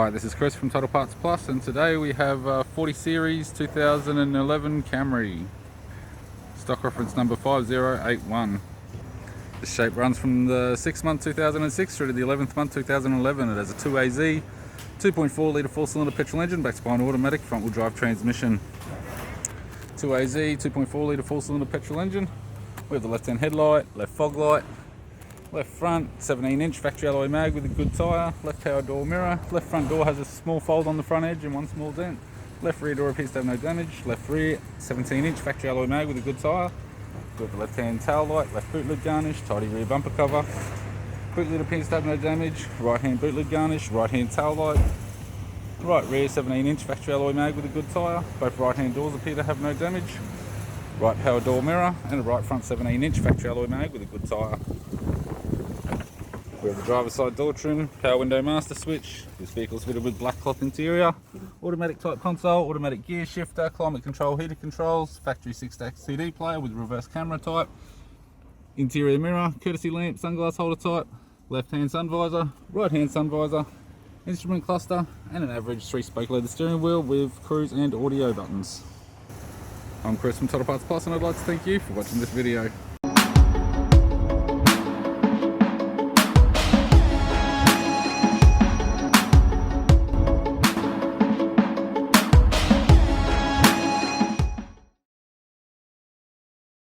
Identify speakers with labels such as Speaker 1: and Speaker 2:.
Speaker 1: Hi, this is Chris from Total Parts Plus, and today we have a 40 Series 2011 Camry. Stock reference number 5081. The shape runs from the 6th month 2006 through to the 11th month 2011. It has a 2AZ, 2.4 litre 4-cylinder petrol engine backed by an automatic front wheel drive transmission. 2AZ, 2.4 litre 4-cylinder petrol engine. We have the left hand headlight, left fog light, left front 17-inch factory alloy mag with a good tyre, left power door mirror, left front door has a small fold on the front edge and one small dent, left rear door appears to have no damage, left rear 17-inch factory alloy mag with a good tyre. We have the left hand tail light, left boot lid garnish, tidy rear bumper cover, boot lid appears to have no damage, right hand boot lid garnish, right hand tail light, right rear 17-inch factory alloy mag with a good tyre, both right hand doors appear to have no damage, right power door mirror and a right front 17-inch factory alloy mag with a good tyre. We have the driver's side door trim, power window master switch. This vehicle is fitted with black cloth interior, automatic type console, automatic gear shifter, climate control, heater controls, factory 6-stack CD player with reverse camera type, interior mirror, courtesy lamp, sunglass holder type, left hand sun visor, right hand sun visor, instrument cluster, and an average 3-spoke leather steering wheel with cruise and audio buttons. I'm Chris from Total Parts Plus, and I'd like to thank you for watching this video.